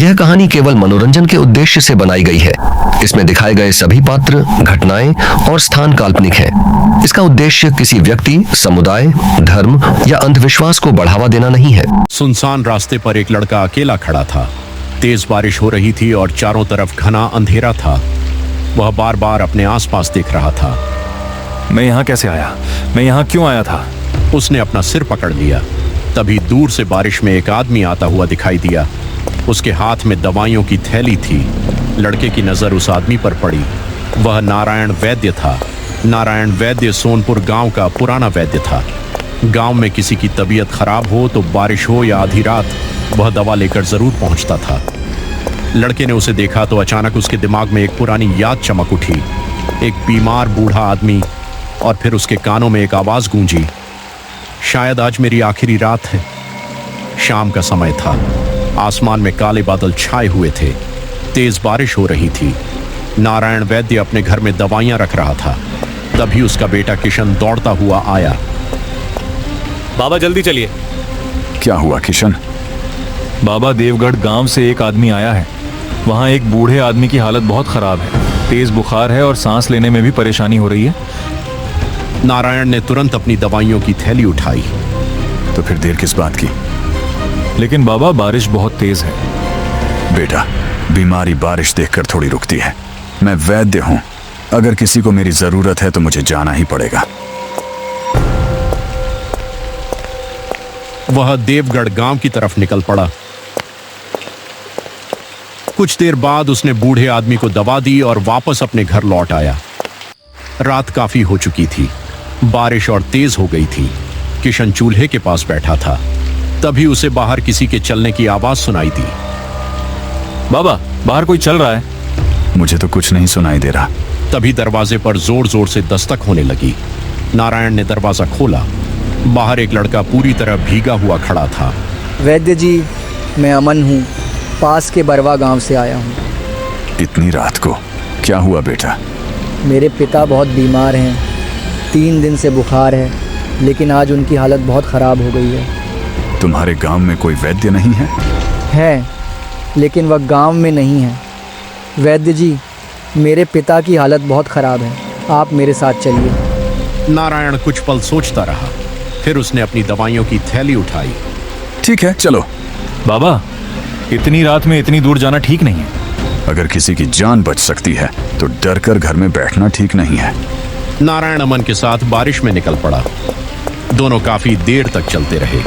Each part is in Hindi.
यह कहानी केवल मनोरंजन के उद्देश्य से बनाई गई है। इसमें दिखाए गए सभी पात्र, घटनाएं और स्थान काल्पनिक हैं। इसका उद्देश्य किसी व्यक्ति, समुदाय, धर्म या अंधविश्वास को बढ़ावा देना नहीं है। सुनसान रास्ते पर एक लड़का अकेला खड़ा था। तेज बारिश हो रही थी और चारों तरफ घना अंधेरा था। वह बार बार अपने आसपास देख रहा था। मैं यहाँ कैसे आया? मैं यहाँ क्यों आया था? उसने अपना सिर पकड़ लिया। तभी दूर से बारिश में एक आदमी आता हुआ दिखाई दिया। उसके हाथ में दवाइयों की थैली थी। लड़के की नजर उस आदमी पर पड़ी। वह नारायण वैद्य था। नारायण वैद्य सोनपुर गांव का पुराना वैद्य था। गांव में किसी की तबीयत खराब हो तो बारिश हो या आधी रात, वह दवा लेकर जरूर पहुंचता था। लड़के ने उसे देखा तो अचानक उसके दिमाग में एक पुरानी याद चमक उठी। एक बीमार बूढ़ा आदमी, और फिर उसके कानों में एक आवाज गूंजी, शायद आज मेरी आखिरी रात है। शाम का समय था। आसमान में काले बादल छाए हुए थे। तेज बारिश हो रही थी। नारायण वैद्य अपने घर में दवाइयां रख रहा था। तभी उसका बेटा किशन दौड़ता हुआ आया। बाबा जल्दी चलिए। क्या हुआ किशन? बाबा, देवगढ़ गांव से एक आदमी आया है। वहाँ एक बूढ़े आदमी की हालत बहुत खराब है। तेज बुखार है और सांस लेने में भी परेशानी हो रही है। नारायण ने तुरंत अपनी दवाइयों की थैली उठाई। तो फिर देर किस बात की? लेकिन बाबा, बारिश बहुत तेज है। बेटा, बीमारी बारिश देखकर थोड़ी रुकती है। मैं वैद्य हूं। अगर किसी को मेरी जरूरत है तो मुझे जाना ही पड़ेगा। वह देवगढ़ गांव की तरफ निकल पड़ा। कुछ देर बाद उसने बूढ़े आदमी को दवा दी और वापस अपने घर लौट आया। रात काफी हो चुकी थी। बारिश और तेज हो गई थी। किशन चूल्हे के पास बैठा था। तभी उसे बाहर किसी के चलने की आवाज सुनाई दी। बाबा, बाहर कोई चल रहा है। मुझे तो कुछ नहीं सुनाई दे रहा। तभी दरवाजे पर जोर जोर से दस्तक होने लगी। नारायण ने दरवाजा खोला। बाहर एक लड़का पूरी तरह भीगा हुआ खड़ा था। वैद्य जी, मैं अमन हूँ। पास के बरवा गांव से आया हूँ। इतनी रात को क्या हुआ बेटा? मेरे पिता बहुत बीमार हैं। 3 दिन से बुखार है, लेकिन आज उनकी हालत बहुत ख़राब हो गई है। तुम्हारे गांव में कोई वैद्य नहीं है? है, लेकिन वह गांव में नहीं है। वैद्य जी, मेरे पिता की हालत बहुत ख़राब है। आप मेरे साथ चलिए। नारायण कुछ पल सोचता रहा। फिर उसने अपनी दवाइयों की थैली उठाई। ठीक है, चलो। बाबा, इतनी रात में इतनी दूर जाना ठीक नहीं है। अगर किसी की जान बच सकती है तो डरकर घर में बैठना ठीक नहीं है। नारायण अमन के साथ बारिश में निकल पड़ा। दोनों काफी देर तक चलते रहे।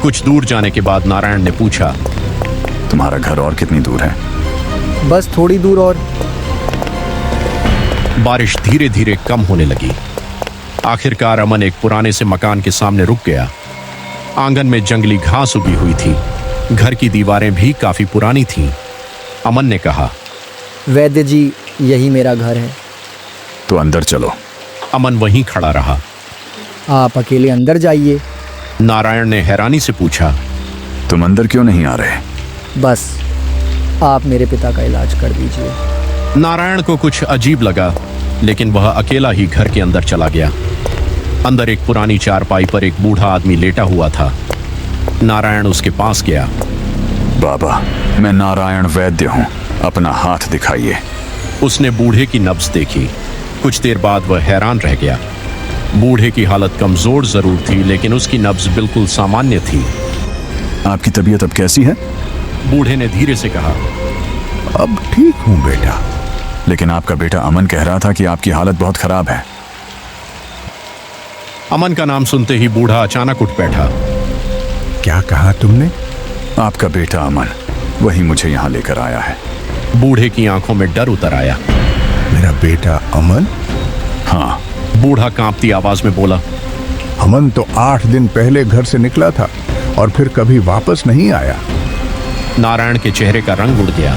कुछ दूर जाने के बाद नारायण ने पूछा, तुम्हारा घर और कितनी दूर है? बस थोड़ी दूर और। बारिश धीरे धीरे कम होने लगी। आखिरकार अमन एक पुराने से मकान के सामने रुक गया। आंगन में जंगली घास उगी हुई थी। घर की दीवारें भी काफी पुरानी थीं। अमन ने कहा, वैद्य जी, यही मेरा घर है। तो अंदर चलो। अमन वहीं खड़ा रहा। आप अकेले अंदर जाइए। नारायण ने हैरानी से पूछा, तुम अंदर क्यों नहीं आ रहे? बस आप मेरे पिता का इलाज कर दीजिए। नारायण को कुछ अजीब लगा, लेकिन वह अकेला ही घर के अंदर चला गया। अंदर एक पुरानी चारपाई पर एक बूढ़ा आदमी लेटा हुआ था। नारायण उसके पास गया। बाबा, मैं नारायण वैद्य हूँ। अपना हाथ दिखाइए। उसने बूढ़े की नब्ज देखी। कुछ देर बाद वह हैरान रह गया। बूढ़े की हालत कमजोर जरूर थी, लेकिन उसकी नब्ज बिल्कुल सामान्य थी। आपकी तबीयत अब कैसी है? बूढ़े ने धीरे से कहा, अब ठीक हूँ बेटा। लेकिन आपका बेटा अमन कह रहा था कि आपकी हालत बहुत खराब है। अमन का नाम सुनते ही बूढ़ा अचानक उठ बैठा। क्या कहा तुमने? आपका बेटा अमन, वही मुझे यहाँ लेकर आया है। बूढ़े की आंखों में डर उतर आया। मेरा बेटा अमन? हाँ। बूढ़ा कांपती आवाज में बोला, अमन तो 8 दिन पहले घर से निकला था और फिर कभी वापस नहीं आया। नारायण के चेहरे का रंग उड़ गया।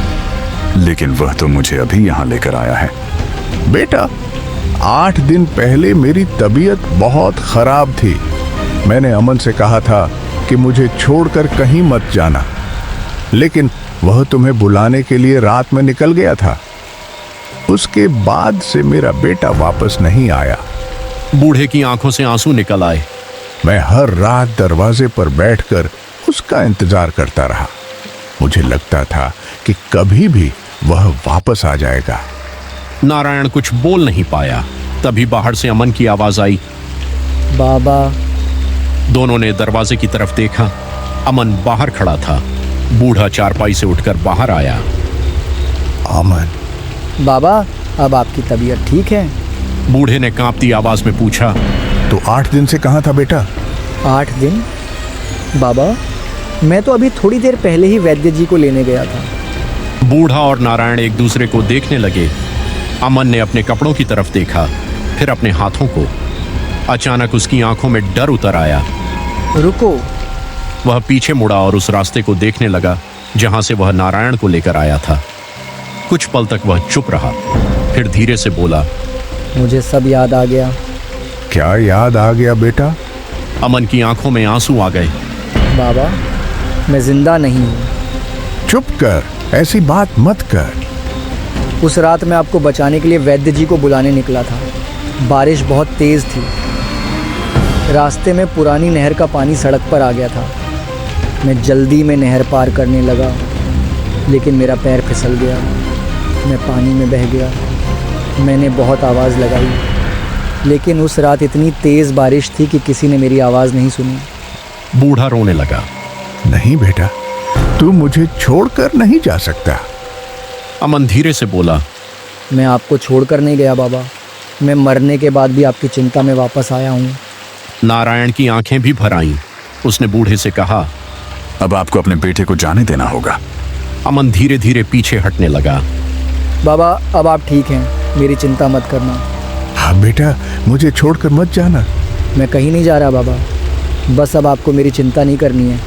लेकिन वह तो मुझे अभी यहाँ लेकर आया है। बेटा, 8 दिन पहले मेरी तबीयत बहुत खराब थी। मैंने अमन से कहा था कि मुझे छोड़कर कहीं मत जाना, लेकिन वह तुम्हें बुलाने के लिए रात में निकल गया था। उसके बाद से मेरा बेटा वापस नहीं आया। बूढ़े की आंखों से आंसू निकल आए। मैं हर रात दरवाजे पर बैठकर उसका इंतजार करता रहा। मुझे लगता था कि कभी भी वह वापस आ जाएगा। नारायण कुछ बोल नहीं पाया। तभी बाहर से अमन की आवाज आई। बाबा। दोनों ने दरवाजे की तरफ देखा। अमन बाहर खड़ा था। बूढ़ा चारपाई से उठकर बाहर आया। अमन। बाबा, अब आपकी तबीयत ठीक है? बूढ़े ने कांपती आवाज में पूछा। तो 8 दिन से कहाँ था बेटा? 8 दिन? बाबा, मैं तो अभी थोड़ी देर पहले ही वैद्य जी को लेने गया था। बूढ़ा और नारायण एक दूसरे को देखने लगे। अमन ने अपने कपड़ों की तरफ देखा, फिर अपने हाथों को। अचानक उसकी आंखों में डर उतर आया। रुको। वह पीछे मुड़ा और उस रास्ते को देखने लगा जहां से वह नारायण को लेकर आया था। कुछ पल तक वह चुप रहा, फिर धीरे से बोला। मुझे सब याद आ गया। क्या याद आ गया बेटा? अमन की आंखों में आंसू आ गए। बाबा, मैं जिंदा नहीं हूँ। चुप कर, ऐसी बात मत कर। उस रात मैं आपको बचाने के लिए वैद्य जी को बुलाने निकला था। बारिश बहुत तेज़ थी। रास्ते में पुरानी नहर का पानी सड़क पर आ गया था। मैं जल्दी में नहर पार करने लगा, लेकिन मेरा पैर फिसल गया। मैं पानी में बह गया। मैंने बहुत आवाज़ लगाई, लेकिन उस रात इतनी तेज़ बारिश थी कि किसी ने मेरी आवाज़ नहीं सुनी। बूढ़ा रोने लगा। नहीं बेटा, तू मुझे छोड़कर नहीं जा सकता। अमन धीरे से बोला। मैं आपको छोड़कर नहीं गया बाबा। मैं मरने के बाद भी आपकी चिंता में वापस आया हूँ। नारायण की आंखें भी भर आईं। उसने बूढ़े से कहा। अब आपको अपने बेटे को जाने देना होगा। अमन धीरे धीरे पीछे हटने लगा। बाबा, अब आप ठीक हैं, मेरी चिंता मत करना। हाँ बेटा, मुझे छोड़कर मत जाना। मैं कहीं नहीं जा रहा बाबा, बस अब आपको मेरी चिंता नहीं करनी है।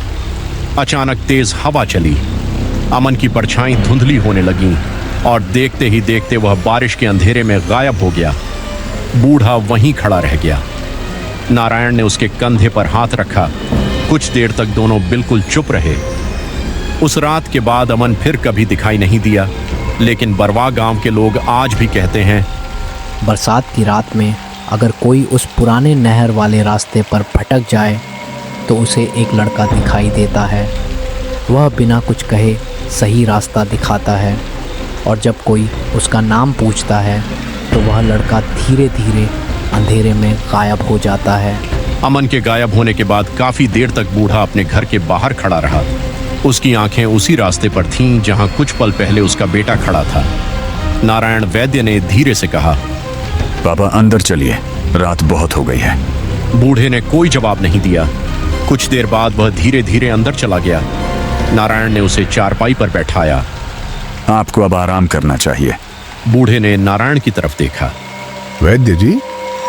अचानक तेज हवा चली। अमन की परछाई धुंधली होने लगी और देखते ही देखते वह बारिश के अंधेरे में गायब हो गया। बूढ़ा वहीं खड़ा रह गया। नारायण ने उसके कंधे पर हाथ रखा। कुछ देर तक दोनों बिल्कुल चुप रहे। उस रात के बाद अमन फिर कभी दिखाई नहीं दिया, लेकिन बरवा गांव के लोग आज भी कहते हैं, बरसात की रात में अगर कोई उस पुराने नहर वाले रास्ते पर भटक जाए तो उसे एक लड़का दिखाई देता है। वह बिना कुछ कहे सही रास्ता दिखाता है, और जब कोई उसका नाम पूछता है तो वह लड़का धीरे धीरे अंधेरे में गायब हो जाता है। अमन के गायब होने के बाद काफी देर तक बूढ़ा अपने घर के बाहर खड़ा रहा। उसकी आंखें उसी रास्ते पर थीं जहां कुछ पल पहले उसका बेटा खड़ा था। नारायण वैद्य ने धीरे से कहा। बाबा अंदर चलिए, रात बहुत हो गई है। बूढ़े ने कोई जवाब नहीं दिया। कुछ देर बाद वह धीरे धीरे अंदर चला गया। नारायण ने उसे चारपाई पर बैठाया। आपको अब आराम करना चाहिए। बूढ़े ने नारायण की तरफ देखा। वैद्य जी,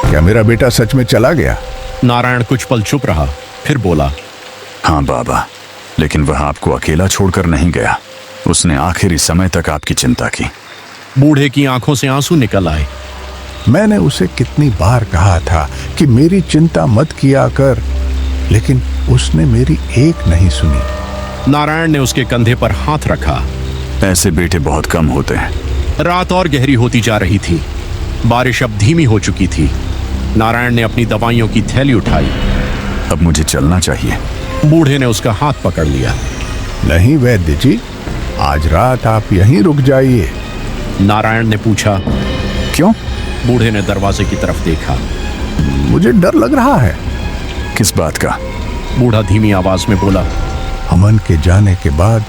क्या मेरा बेटा सच में चला गया? नारायण कुछ पल चुप रहा, फिर बोला। हाँ बाबा, लेकिन वह आपको अकेला छोड़कर नहीं गया। उसने आखिरी समय तक आपकी चिंता की। बूढ़े की आंखों से आंसू निकल आए। मैंने उसे कितनी बार कहा था कि मेरी चिंता मत किया कर, लेकिन उसने मेरी एक नहीं सुनी। नारायण ने उसके कंधे पर हाथ रखा। ऐसे बेटे बहुत कम होते हैं। रात और गहरी होती जा रही थी। बारिश अब धीमी हो चुकी थी। नारायण ने अपनी दवाइयों की थैली उठाई। अब मुझे चलना चाहिए। बूढ़े ने उसका हाथ पकड़ लिया। नहीं वैद्य जी, आज रात आप यहीं रुक जाइए। नारायण ने पूछा। क्यों? बूढ़े ने दरवाजे की तरफ देखा। मुझे डर लग रहा है। किस बात का? बूढ़ा धीमी आवाज में बोला। अमन के जाने के बाद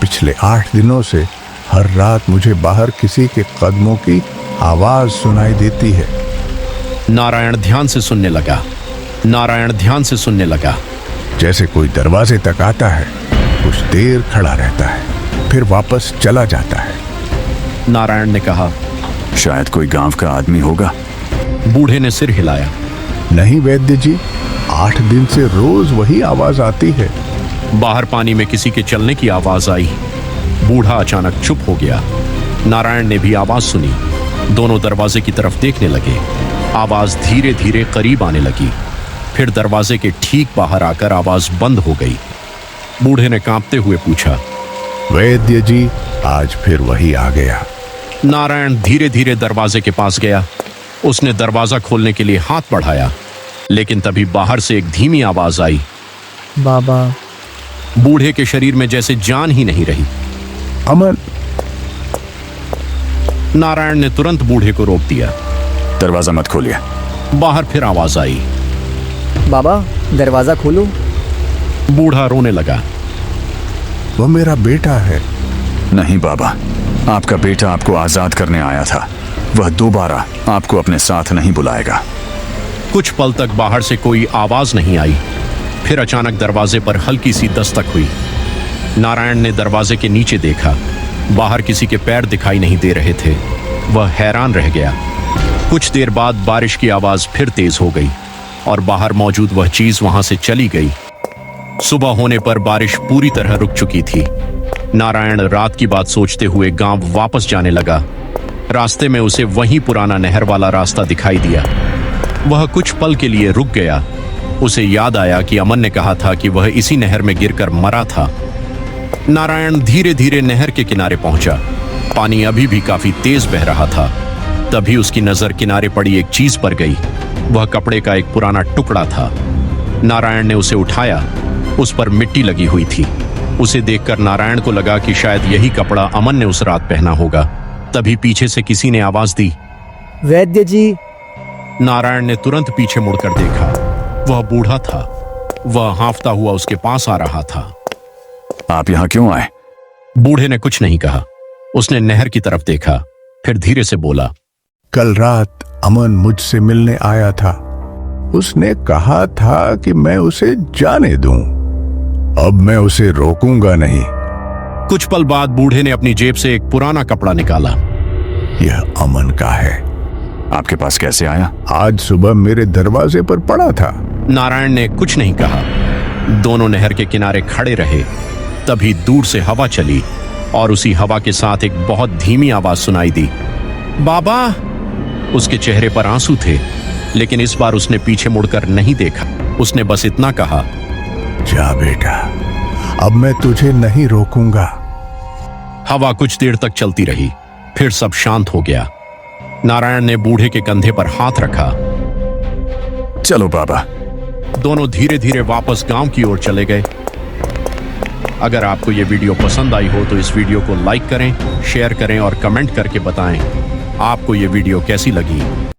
पिछले 8 दिनों से हर रात मुझे बाहर किसी के कदमों की आवाज सुनाई देती है। नारायण ध्यान से सुनने लगा। नारायण ध्यान से सुनने लगा। जैसे कोई दरवाजे तक आता है, कुछ देर खड़ा रहता है, फिर वापस चला जाता है। नारायण ने कहा। शायद कोई गांव का आदमी होगा। बूढ़े ने सिर हिलाया। नहीं वैद्य जी, 8 दिन से रोज वही आवाज आती है। बाहर पानी में किसी के चलने की आवाज आई। बूढ़ा अचानक चुप हो गया। नारायण ने भी आवाज सुनी। दोनों दरवाजे की तरफ देखने लगे। आवाज धीरे धीरे करीब आने लगी। फिर दरवाजे के ठीक बाहर आकर आवाज बंद हो गई। बूढ़े ने कांपते हुए पूछा। वैद्य जी, आज फिर वही आ गया। नारायण धीरे धीरे दरवाजे के पास गया। उसने दरवाजा खोलने के लिए हाथ बढ़ाया। लेकिन तभी बाहर से एक धीमी आवाज आई। बाबा। बूढ़े के शरीर में जैसे जान ही नहीं रही। अमन। नारायण ने तुरंत बूढ़े को रोक दिया। दरवाजा मत खोलिए। बाहर फिर आवाज आई। बाबा दरवाज़ा खोलो। बूढ़ा रोने लगा। वह मेरा बेटा है। नहीं बाबा, आपका बेटा आपको आजाद करने आया था। वह दोबारा आपको अपने साथ नहीं बुलाएगा। कुछ पल तक बाहर से कोई आवाज नहीं आई। फिर अचानक दरवाजे पर हल्की सी दस्तक हुई। नारायण ने दरवाजे के नीचे देखा। बाहर किसी के पैर दिखाई नहीं दे रहे थे। वह हैरान रह गया। कुछ देर बाद बारिश की आवाज फिर तेज हो गई और बाहर मौजूद वह चीज वहां से चली गई। सुबह होने पर बारिश पूरी तरह रुक चुकी थी। नारायण रात की बात सोचते हुए गांव वापस जाने लगा। रास्ते में उसे वही पुराना नहर वाला रास्ता दिखाई दिया। वह कुछ पल के लिए रुक गया। उसे याद आया कि अमन ने कहा था कि वह इसी नहर में गिरकर मरा था। नारायण धीरे धीरे नहर के किनारे पहुंचा। पानी अभी भी काफी तेज बह रहा था। तभी उसकी नजर किनारे पड़ी एक चीज पर गई। वह कपड़े का एक पुराना टुकड़ा था। नारायण ने उसे उठाया। उस पर मिट्टी लगी हुई थी। उसे देखकर नारायण को लगा कि शायद यही कपड़ा अमन ने उस रात पहना होगा। तभी पीछे से किसी ने आवाज दी, वैद्य जी। नारायण ने तुरंत पीछे मुड़कर देखा। वह बूढ़ा था। वह हांफता हुआ उसके पास आ रहा था। आप यहाँ क्यों आए? बूढ़े ने कुछ नहीं कहा। उसने नहर की तरफ देखा, फिर धीरे से बोला, कल रात अमन मुझसे मिलने आया था। उसने कहा था कि मैं उसे जाने दूं। अब मैं उसे रोकूंगा नहीं। कुछ पल बाद बूढ़े ने अपनी जेब से एक पुराना कपड़ा निकाला। यह अमन का है। आपके पास कैसे आया? आज सुबह मेरे दरवाजे पर पड़ा था। नारायण ने कुछ नहीं कहा। दोनों नहर के किनारे खड़े रहे। तभी दूर से हवा चली और उसी हवा के साथ एक बहुत धीमी आवाज सुनाई दी, बाबा। उसके चेहरे पर आंसू थे, लेकिन इस बार उसने पीछे मुड़कर नहीं देखा। उसने बस इतना कहा, जा बेटा, अब मैं तुझे नहीं रोकूंगा। हवा कुछ देर तक चलती रही, फिर सब शांत हो गया। नारायण ने बूढ़े के कंधे पर हाथ रखा। चलो बाबा। दोनों धीरे धीरे वापस गांव की ओर चले गए। अगर आपको यह वीडियो पसंद आई हो तो इस वीडियो को लाइक करें, शेयर करें और कमेंट करके बताएं आपको यह वीडियो कैसी लगी।